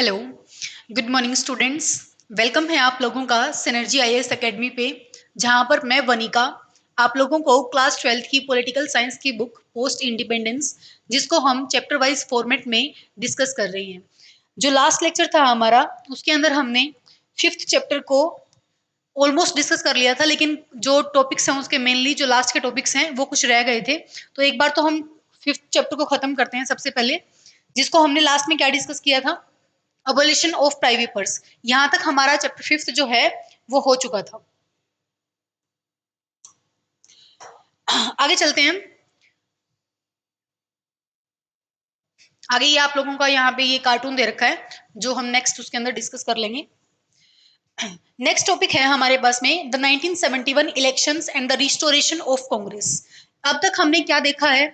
Hello, good morning students. Welcome है आप लोगों का सिनर्जी आईएएस एकेडमी पे, जहां पर मैं वनिका आप लोगों को क्लास 12th की पॉलिटिकल साइंस की बुक पोस्ट इंडिपेंडेंस, जिसको हम चैप्टर वाइज फॉर्मेट में डिस्कस कर रहे हैं। जो लास्ट लेक्चर था हमारा, उसके अंदर हमने 5th चैप्टर को ऑलमोस्ट डिस्कस कर लिया था, लेकिन जो टॉपिक्स हैं उसके मेनली जो लास्ट के टॉपिक्स हैं वो कुछ रह गए थे। तो एक बार तो हम 5th चैप्टर को खत्म करते हैं सबसे पहले, जिसको हमने लास्ट में क्या डिस्कस किया था, अबोलिशन ऑफ प्राइवेट पर्स। यहां तक हमारा चैप्टर 5th जो है वो हो चुका था। आगे चलते हैं। आगे ये आप लोगों का यहाँ पे ये कार्टून दे रखा है, जो हम नेक्स्ट उसके अंदर डिस्कस कर लेंगे। नेक्स्ट टॉपिक है हमारे पास में the 1971 elections and the restoration of Congress. अब तक हमने क्या देखा है,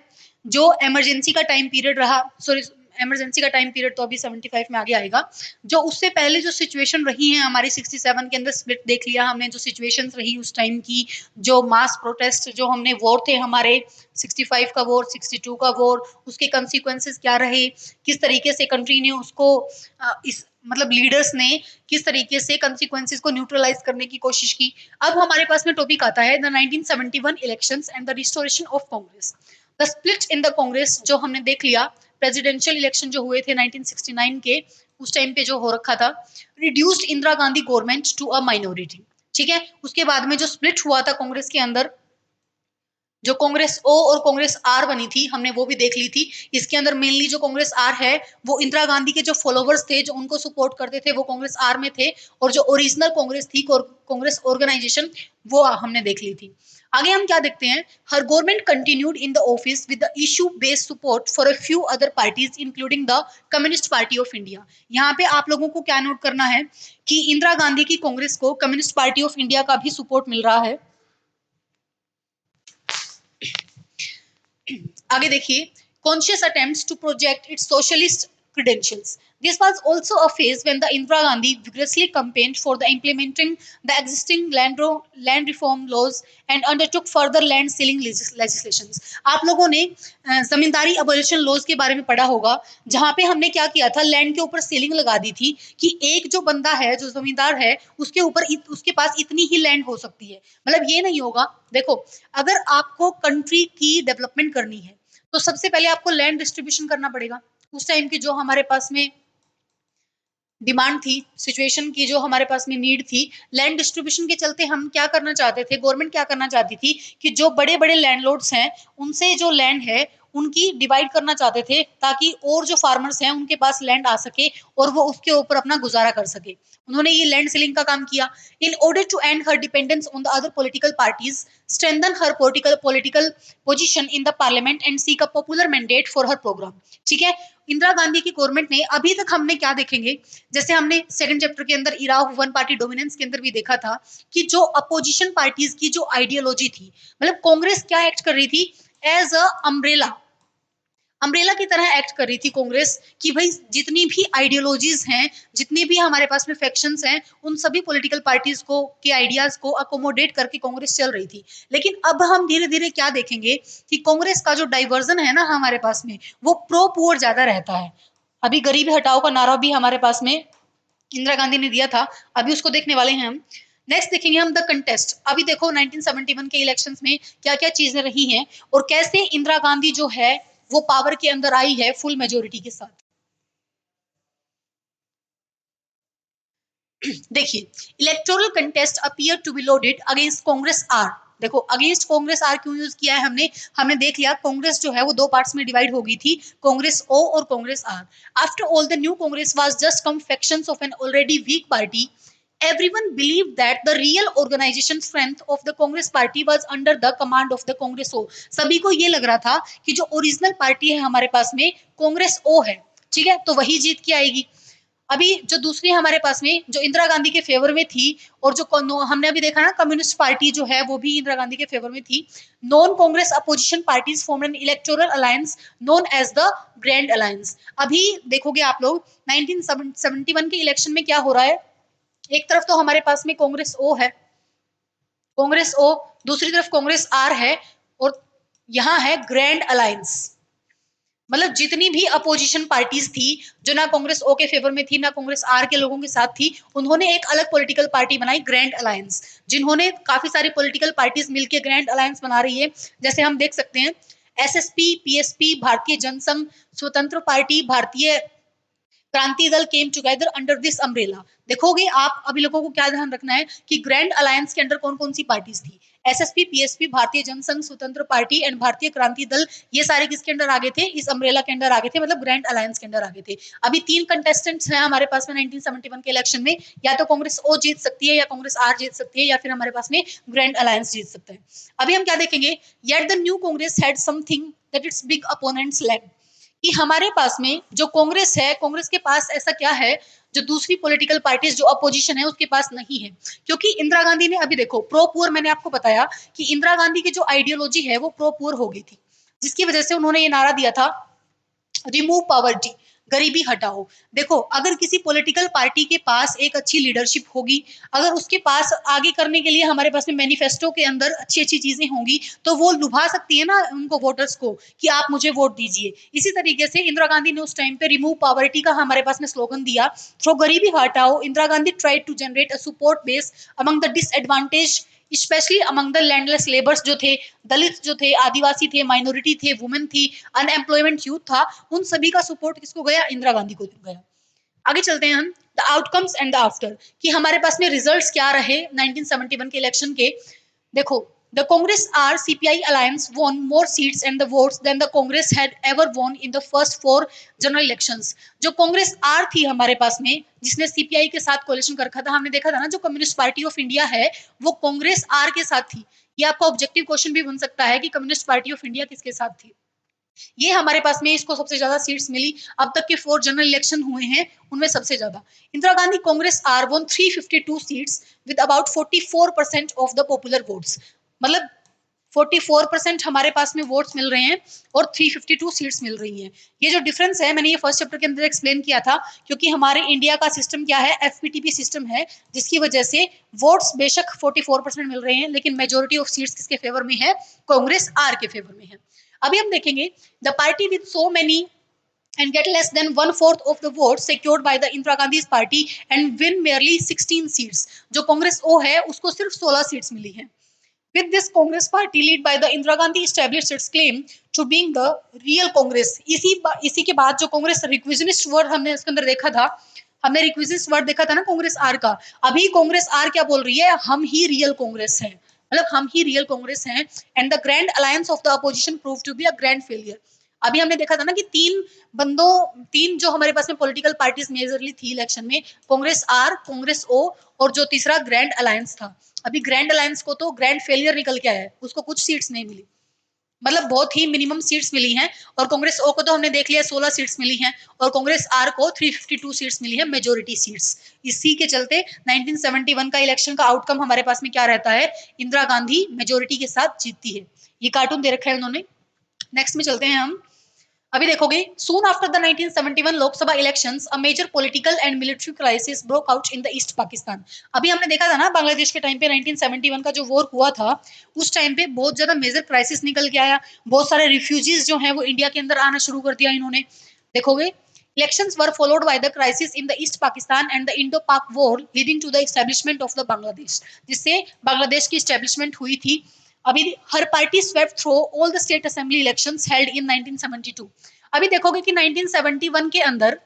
जो इमरजेंसी का टाइम पीरियड रहा, सॉरी इमरजेंसी का टाइम पीरियड तो अभी 75 में आगे आएगा। जो उससे पहले जो सिचुएशन रही है हमारी 67 के अंदर स्प्लिट देख लिया हमने, जो सिचुएशंस रही उस टाइम की, जो मास प्रोटेस्ट जो हमने वॉर थे हमारे 65 का वॉर, 62 का वॉर, उसके कंसिक्वेंसेस क्या रहे, किस तरीके से कंट्री ने उसको इस मतलब लीडर्स ने किस तरीके से कंसिक्वेंसेस को न्यूट्रलाइज करने की कोशिश की। अब हमारे पास में टॉपिक आता है the 1971 elections and the restoration of Congress. The split in the Congress जो हमने देख लिया, प्रेसिडेंशियल इलेक्शन जो हुए थे 1969 के, उस टाइम पे जो हो रखा था, reduced Indira Gandhi government to a minority. ठीक है, उसके बाद में जो स्प्लिट हुआ था कांग्रेस के अंदर, जो कांग्रेस ओ और कांग्रेस आर बनी थी, हमने वो भी देख ली थी। इसके अंदर मेनली जो कांग्रेस आर है वो इंदिरा गांधी के जो फॉलोवर्स थे, जो उनको सपोर्ट करते थे, वो कांग्रेस आर में थे, और जो ओरिजिनल कांग्रेस थी, कांग्रेस ऑर्गेनाइजेशन, वो हमने देख ली थी। आगे हम क्या देखते हैं, her government continued in the office with the issue based support for a few other parties including the Communist Party of India. यहाँ पे आप लोगों को क्या नोट करना है कि इंदिरा गांधी की कांग्रेस को कम्युनिस्ट पार्टी ऑफ इंडिया का भी सपोर्ट मिल रहा है। आगे देखिए, conscious attempts to project its socialist credentials. This was also a phase when the Indira Gandhi vigorously campaigned for the implementing the existing land reform laws and undertook further land ceiling legislations. आप लोगों ने जमींदारी abolition laws के बारे में पढ़ा होगा, जहां पे हमने क्या किया था, लैंड के ऊपर सीलिंग लगा दी थी कि एक जो बंदा है, जो जमींदार है, उसके ऊपर उसके पास इतनी ही लैंड हो सकती है। मतलब ये नहीं होगा, देखो, अगर आपको कंट्री की डेवलपमेंट करनी है तो सबसे पहले आपको लैंड डिस्ट्रीब्यूशन करना पड़ेगा। उस टाइम की जो हमारे पास में डिमांड थी, सिचुएशन की जो हमारे पास में नीड थी, लैंड डिस्ट्रीब्यूशन के चलते हम क्या करना चाहते थे, गवर्नमेंट क्या करना चाहती थी कि जो बड़े बड़े लैंडलॉर्ड्स हैं उनसे जो लैंड है उनकी डिवाइड करना चाहते थे, ताकि और जो फार्मर्स हैं उनके पास लैंड आ सके और वो उसके ऊपर अपना गुजारा कर सके। उन्होंने ये लैंड सीलिंग का काम किया। In order to end her dependence on the other political parties, strengthen her political position in the parliament and seek a popular mandate for her programme. ठीक है, इंदिरा गांधी की गवर्नमेंट ने, अभी तक हमने क्या देखेंगे, जैसे हमने सेकंड चैप्टर के अंदर era of one party dominance के अंदर भी देखा था कि जो अपोजिशन पार्टीज की जो आइडियोलॉजी थी, मतलब कांग्रेस क्या एक्ट कर रही थी, एज अ अम्ब्रेला, अम्ब्रेला की तरह एक्ट कर रही थी कांग्रेस, कि भाई जितनी भी आइडियोलॉजीज हैं, जितने भी हमारे पास में फैक्शंस हैं, उन सभी पॉलिटिकल पार्टीज को के आइडियाज को अकोमोडेट करके कांग्रेस चल रही थी। लेकिन अब हम धीरे धीरे क्या देखेंगे कि कांग्रेस का जो डाइवर्जन है ना हमारे पास में, वो प्रो पुअर ज्यादा रहता है। अभी गरीबी हटाओ का नारा भी हमारे पास में इंदिरा गांधी ने दिया था, अभी उसको देखने वाले हैं हम। नेक्स्ट देखेंगे हम द कंटेस्ट। अभी देखो 1971 के इलेक्शंस में क्या क्या चीजें रही हैं और कैसे इंदिरा गांधी जो है वो पावर के अंदर आई है फुल मेजोरिटी के साथ। देखिए, electoral contest appear to be loaded against Congress R. देखो, अगेंस्ट कांग्रेस आर क्यों यूज किया है हमने, हमने देख लिया कांग्रेस जो है वो दो पार्ट्स में डिवाइड हो गई थी, कांग्रेस ओ और Congress R. After all the new Congress was just come factions of an already weak party. Everyone believed that the real organization strength of the Congress party was under the command of the Congress O। सभी को ये लग रहा था कि जो original party है हमारे पास में कांग्रेस ओ है, ठीक है, तो वही जीत के आएगी। अभी जो दूसरी हमारे पास में जो इंदिरा गांधी के फेवर में थी, और जो हमने अभी देखा ना कम्युनिस्ट पार्टी जो है वो भी इंदिरा गांधी के फेवर में थी, non Congress opposition parties form an electoral alliance known as the grand alliance. अभी देखोगे आप लोग 1971 के इलेक्शन में क्या हो रहा है, एक तरफ तो हमारे पास में कांग्रेस ओ है, कांग्रेस ओ, दूसरी तरफ कांग्रेस आर है, और यहाँ है ग्रैंड अलायंस। मतलब जितनी भी अपोजिशन पार्टीज थी, जो ना कांग्रेस ओ के फेवर में थी ना कांग्रेस आर के लोगों के साथ थी, उन्होंने एक अलग पॉलिटिकल पार्टी बनाई, ग्रैंड अलायंस, जिन्होंने काफी सारी पॉलिटिकल पार्टीज मिलकर ग्रैंड अलायंस बना रही है। जैसे हम देख सकते हैं एसएसपी, पीएसपी, भारतीय जनसंघ, स्वतंत्र पार्टी, भारतीय Kranti Dal came together under this umbrella. देखोगे आप, अभी लोगों को क्या ध्यान रखना है कि ग्रैंड अलायंस के अंडर कौन कौन सी पार्टीज थी। एसएसपी, पीएसपी, भारतीय जनसंघ, स्वतंत्र पार्टी एंड भारतीय क्रांति दल, ये सारे किसके अंडर आगे थे? इस अम्ब्रेला के अंडर आगे थे, मतलब ग्रैंड अलायंस के अंडर आगे थे। अभी 3 कंटेस्टेंट्स हैं हमारे पास में 1971 के इलेक्शन में, या तो कांग्रेस ओ जीत सकती है, या कांग्रेस आर जीत सकती है, या फिर हमारे पास में ग्रैंड अलायंस जीत सकता है। अभी हम क्या देखेंगे, yet the new Congress had something that its big opponents lack, कि हमारे पास में जो कांग्रेस है, कांग्रेस के पास ऐसा क्या है जो दूसरी पॉलिटिकल पार्टीज जो अपोजिशन है उसके पास नहीं है। क्योंकि इंदिरा गांधी ने, अभी देखो प्रो पुअर, मैंने आपको बताया कि इंदिरा गांधी की जो आइडियोलॉजी है वो प्रो पुअर हो गई थी, जिसकी वजह से उन्होंने ये नारा दिया था, रिमूव पॉवर्टी, गरीबी हटाओ। देखो अगर किसी पॉलिटिकल पार्टी के पास एक अच्छी लीडरशिप होगी, अगर उसके पास आगे करने के लिए हमारे पास में मैनिफेस्टो के अंदर अच्छी अच्छी चीजें होंगी, तो वो लुभा सकती है ना उनको, वोटर्स को, कि आप मुझे वोट दीजिए। इसी तरीके से इंदिरा गांधी ने उस टाइम पे रिमूव पॉवर्टी का हमारे पास में स्लोगन दिया, थ्रो गरीबी हटाओ। Indira Gandhi tried to generate a support base among the disadvantage, especially among the landless labours जो थे, दलित जो थे, आदिवासी थे, माइनॉरिटी थे, वुमेन थी, अनएम्प्लॉयमेंट यूथ था, उन सभी का सपोर्ट किसको गया? इंदिरा गांधी को गया। आगे चलते हैं हम, the outcomes and the after, कि हमारे पास में रिजल्ट्स क्या रहे 1971 के इलेक्शन के। देखो, the Congress R CPI alliance won more seats and the votes than the Congress had ever won in the first 4 general elections। जो कांग्रेस आर थी हमारे पास में, जिसने सीपीआई के साथ कोलिशन कर रखा था, हमने देखा था ना, जो कम्युनिस्ट पार्टी ऑफ इंडिया है वो कांग्रेस आर के साथ थी। ये आपका ऑब्जेक्टिव क्वेश्चन भी बन सकता है कि कम्युनिस्ट पार्टी ऑफ इंडिया किसके साथ थी। ये हमारे पास में इसको सबसे ज्यादा सीट्स मिली, अब तक के 4 जनरल इलेक्शन हुए हैं उनमें सबसे ज्यादा। Indira Gandhi Congress R won 352 seats with about 44% of the popular votes, मतलब 44% हमारे पास में वोट्स मिल रहे हैं और 352 सीट्स मिल रही हैं। ये जो डिफरेंस है, मैंने ये फर्स्ट चैप्टर के अंदर एक्सप्लेन किया था, क्योंकि हमारे इंडिया का सिस्टम क्या है, एफपीटीपी सिस्टम है, जिसकी वजह से वोट्स बेशक 44% मिल रहे हैं, लेकिन मेजोरिटी ऑफ सीट्स किसके फेवर में है? कांग्रेस आर के फेवर में है। अभी हम देखेंगे, the party with so many and get less than one fourth of the votes secured by the Indira Gandhi's party and win merely 16 seats। जो कांग्रेस ओ है उसको सिर्फ 16 सीट्स मिली हैं। With this Congress party lead by the Indira Gandhi established its claim to being the real Congress। इसी के बाद जो Congress रिक्विजिनिस्ट word हमने इसके अंदर देखा था, हमने रिक्विजिनिस्ट वर्ड देखा था ना कांग्रेस आर का, अभी कांग्रेस आर क्या बोल रही है? हम ही रियल कांग्रेस हैं, मतलब हम ही रियल कांग्रेस हैं। And the grand alliance of the opposition prove to be a grand failure. अभी हमने देखा था ना कि तीन जो हमारे पास में पॉलिटिकल पार्टीज मेजरली थी इलेक्शन में, कांग्रेस आर, कांग्रेस ओ, और जो तीसरा ग्रैंड अलायंस था। अभी ग्रैंड अलायंस को तो ग्रैंड फेलियर निकल के आया है, उसको कुछ सीट्स नहीं मिली, मतलब बहुत ही मिनिमम सीट्स मिली हैं। और कांग्रेस ओ को तो हमने देख लिया 16 सीट्स मिली हैं, और कांग्रेस आर को 352 सीट्स मिली है, मेजोरिटी सीट्स। इसी के चलते 1971 का इलेक्शन का आउटकम हमारे पास में क्या रहता है? इंदिरा गांधी मेजोरिटी के साथ जीतती है। ये कार्टून दे रखा है उन्होंने। नेक्स्ट में चलते हैं हम। अभी देखोगे, soon after the 1971 Lok Sabha elections a major political and military crisis broke out in the east Pakistan. अभी हमने देखा था ना बांग्लादेश के टाइम पे 1971 का जो वॉर हुआ था, उस टाइम पे बहुत ज्यादा मेजर क्राइसिस निकल के आया, बहुत सारे रिफ्यूजीज जो हैं वो इंडिया के अंदर आना शुरू कर दिया इन्होंने। देखोगे, elections were followed by the crisis in the East Pakistan and the Indo-Pak war leading to the establishment of the Bangladesh, जिससे बांग्लादेश की establishment हुई थी। अभी her party swept through all the state assembly elections held in 1972। अभी देखोगे कि 1971 के अंदर,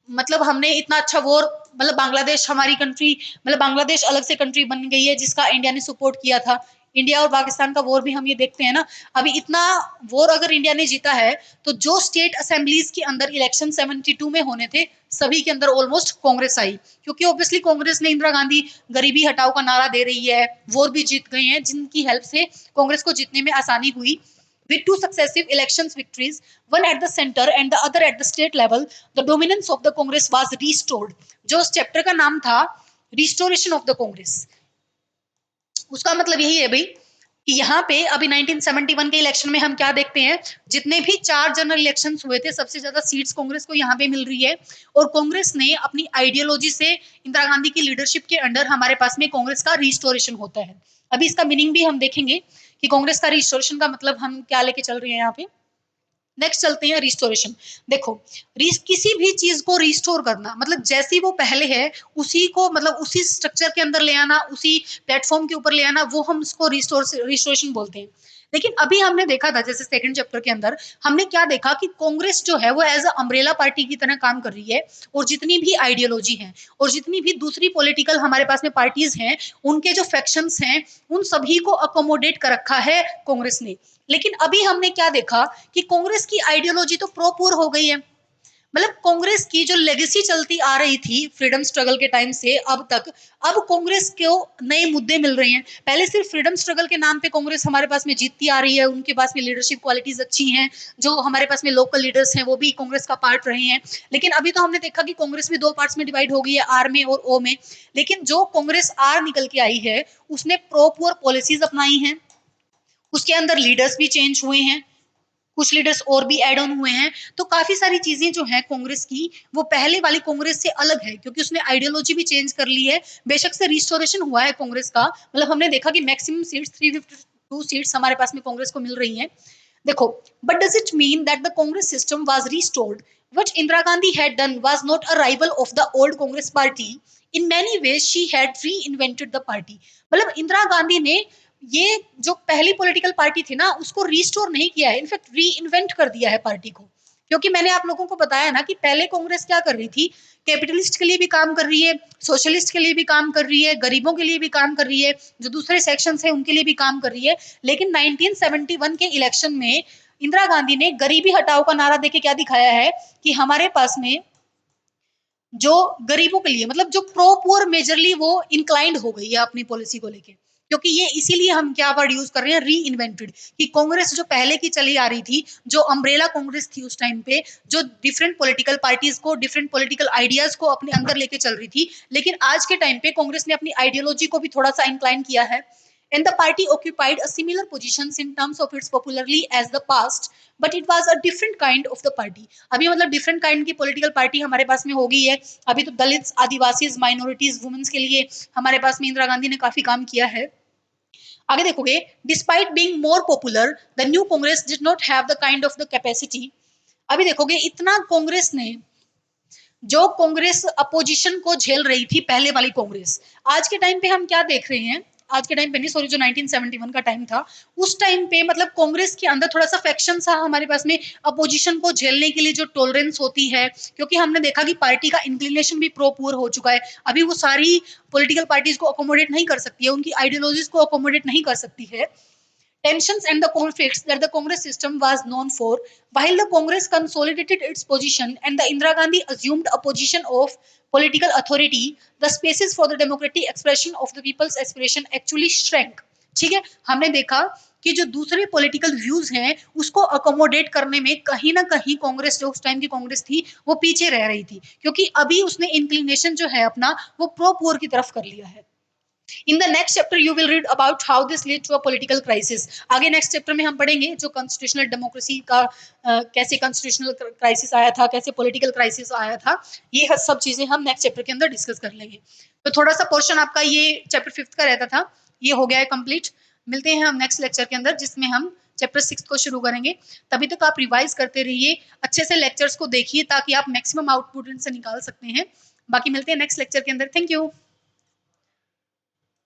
मतलब हमने इतना अच्छा वॉर, मतलब बांग्लादेश हमारी कंट्री, मतलब बांग्लादेश अलग से कंट्री बन गई है जिसका इंडिया ने सपोर्ट किया था। इंडिया और पाकिस्तान का वॉर भी हम ये देखते हैं ना। अभी इतना वॉर अगर इंडिया ने जीता है, तो जो स्टेट असेंबलीज के अंदर इलेक्शन 72 में होने थे, सभी के अंदर ऑलमोस्ट कांग्रेस आई, क्योंकि ऑब्वियसली कांग्रेस ने, इंदिरा गांधी गरीबी हटाओ का नारा दे रही है, वॉर भी जीत गई हैं, जिनकी हेल्प से कांग्रेस को जीतने में आसानी हुई। With two successive elections victories, one at the center and the other at the state level, the dominance of the Congress was restored। जो उस चैप्टर का नाम था रिस्टोरेशन ऑफ द कांग्रेस, उसका मतलब यही है भाई कि यहाँ पे अभी 1971 के इलेक्शन में हम क्या देखते हैं, जितने भी 4 जनरल इलेक्शंस हुए थे, सबसे ज्यादा सीट्स कांग्रेस को यहाँ पे मिल रही है। और कांग्रेस ने अपनी आइडियोलॉजी से, इंदिरा गांधी की लीडरशिप के अंडर हमारे पास में कांग्रेस का रिस्टोरेशन होता है। अभी इसका मीनिंग भी हम देखेंगे कि कांग्रेस का रिस्टोरेशन का मतलब हम क्या लेके चल रहे हैं यहाँ पे। नेक्स्ट चलते हैं रिस्टोरेशन। देखो, किसी भी चीज को रिस्टोर करना मतलब जैसी वो पहले है उसी को मतलब उसी स्ट्रक्चर के अंदर ले आना, उसी प्लेटफॉर्म के ऊपर ले आना, वो हम उसको रिस्टोरेशन बोलते हैं। लेकिन अभी हमने देखा था जैसे सेकंड चैप्टर के अंदर हमने क्या देखा कि कांग्रेस जो है वो एज अ अम्ब्रेला पार्टी की तरह काम कर रही है, और जितनी भी आइडियोलॉजी है और जितनी भी दूसरी पॉलिटिकल हमारे पास में पार्टीज हैं, उनके जो फैक्शंस हैं उन सभी को अकोमोडेट कर रखा है कांग्रेस ने। लेकिन अभी हमने क्या देखा कि कांग्रेस की आइडियोलॉजी तो प्रो पूर हो गई है। मतलब कांग्रेस की जो लेगेसी चलती आ रही थी फ्रीडम स्ट्रगल के टाइम से अब तक, अब कांग्रेस को नए मुद्दे मिल रहे हैं। पहले सिर्फ फ्रीडम स्ट्रगल के नाम पे कांग्रेस हमारे पास में जीतती आ रही है, उनके पास में लीडरशिप क्वालिटीज अच्छी हैं, जो हमारे पास में लोकल लीडर्स हैं वो भी कांग्रेस का पार्ट रहे हैं। लेकिन अभी तो हमने देखा कि कांग्रेस में दो पार्ट्स में डिवाइड हो गई है, आर में और ओ में। लेकिन जो कांग्रेस आर निकल के आई है उसने प्रो पुअर पॉलिसीज अपनाई हैं, उसके अंदर लीडर्स भी चेंज हुए हैं, कुछ लीडर्स और भी एड ऑन हुए हैं। तो काफी सारी चीजें जो है कांग्रेस की वो पहले वाली कांग्रेस से अलग है, क्योंकि उसने आइडियोलॉजी भी चेंज कर ली है। बेशक से रिस्टोरेशन हुआ है कांग्रेस का, मतलब हमने देखा कि मैक्सिमम सीट्स 352 सीट्स हमारे पास में कांग्रेस को मिल रही हैं। देखो, but does it mean that the Congress system was restored? What Indira Gandhi had done was not a rival of the old Congress party. In many ways she had री इन्वेंटेड द पार्टी। मतलब इंदिरा गांधी ने ये जो पहली पॉलिटिकल पार्टी थी ना उसको रिस्टोर नहीं किया है, इनफैक्ट री इन्वेंट कर दिया है पार्टी को। क्योंकि मैंने आप लोगों को बताया ना कि पहले कांग्रेस क्या कर रही थी, कैपिटलिस्ट के लिए भी काम कर रही है, सोशलिस्ट के लिए भी काम कर रही है, गरीबों के लिए भी काम कर रही है, जो दूसरे सेक्शन है उनके लिए भी काम कर रही है। लेकिन 1971 के इलेक्शन में इंदिरा गांधी ने गरीबी हटाओ का नारा देके क्या दिखाया है कि हमारे पास में जो गरीबों के लिए मतलब जो प्रो पुअर मेजरली वो इंक्लाइंड हो गई है अपनी पॉलिसी को लेके। क्योंकि ये इसीलिए हम क्या वर्ड यूज कर रहे हैं, री इन्वेंटेड, कि कांग्रेस जो पहले की चली आ रही थी, जो अम्ब्रेला कांग्रेस थी उस टाइम पे, जो डिफरेंट पॉलिटिकल पार्टीज को डिफरेंट पॉलिटिकल आइडियाज को अपने अंदर लेके चल रही थी, लेकिन आज के टाइम पे कांग्रेस ने अपनी आइडियोलॉजी को भी थोड़ा सा इंक्लाइन किया है। And the party occupied a similar positions in terms of its popularity as the past, but it was a different kind of the party. अभी मतलब डिफरेंट काइंड की पॉलिटिकल पार्टी हमारे पास में हो गई है। अभी तो दलित, आदिवासी, माइनॉरिटीज, वुमेन्स के लिए हमारे पास में इंदिरा गांधी ने काफी काम किया है। आगे देखोगे, despite being more popular the new Congress did not have the kind of the capacity. अभी देखोगे इतना कांग्रेस ने, जो कांग्रेस अपोजिशन को झेल रही थी पहले वाली कांग्रेस, आज के टाइम पे हम क्या देख रहे हैं, आज के टाइम पे नहीं सॉरी, जो 1971 का टाइम था उस टाइम पे मतलब कांग्रेस के अंदर थोड़ा सा फैक्शन था हमारे पास में, अपोजिशन को झेलने के लिए जो टॉलरेंस होती है, क्योंकि हमने देखा कि पार्टी का इंक्लिनेशन भी प्रो पुअर हो चुका है। अभी वो सारी पॉलिटिकल पार्टीज को अकोमोडेट नहीं कर सकती है, उनकी आइडियोलॉजीज को अकोमोडेट नहीं कर सकती है। Tensions and the conflicts that the Congress system was known for, while the Congress consolidated its position and the Indira Gandhi assumed a position of political authority, the spaces for the democratic expression of the people's aspiration actually shrank. ठीक है, हमने देखा कि जो दूसरे political views हैं उसको accommodate करने में कहीं ना कहीं कांग्रेस, जो उस टाइम की कांग्रेस थी, वो पीछे रह रही थी, क्योंकि अभी उसने इंक्लिनेशन जो है अपना वो प्रो पुअर की तरफ कर लिया है। In the next chapter you will read about how this lead to a political crisis. आगे नेक्स्ट चैप्टर में हम पढ़ेंगे जो कॉन्स्टिट्यूशनल डेमोक्रेसी का कैसे कॉन्स्टिट्यूशनल क्राइसिस आया था, कैसे पॉलिटिकल क्राइसिस आया था, ये सब चीजें हम नेक्स्ट चैप्टर के अंदर डिस्कस कर लेंगे। तो थोड़ा सा पोर्शन आपका ये चैप्टर 5 का रहता था, ये हो गया है कंप्लीट। मिलते हैं हम नेक्स्ट लेक्चर के अंदर जिसमें हम चैप्टर 6 को शुरू करेंगे। तभी तक आप रिवाइज करते रहिए, अच्छे से लेक्चर्स को देखिए ताकि आप मैक्सिमम आउटपुट इनसे निकाल सकते हैं। बाकी मिलते हैं नेक्स्ट लेक्चर के अंदर। Thank you.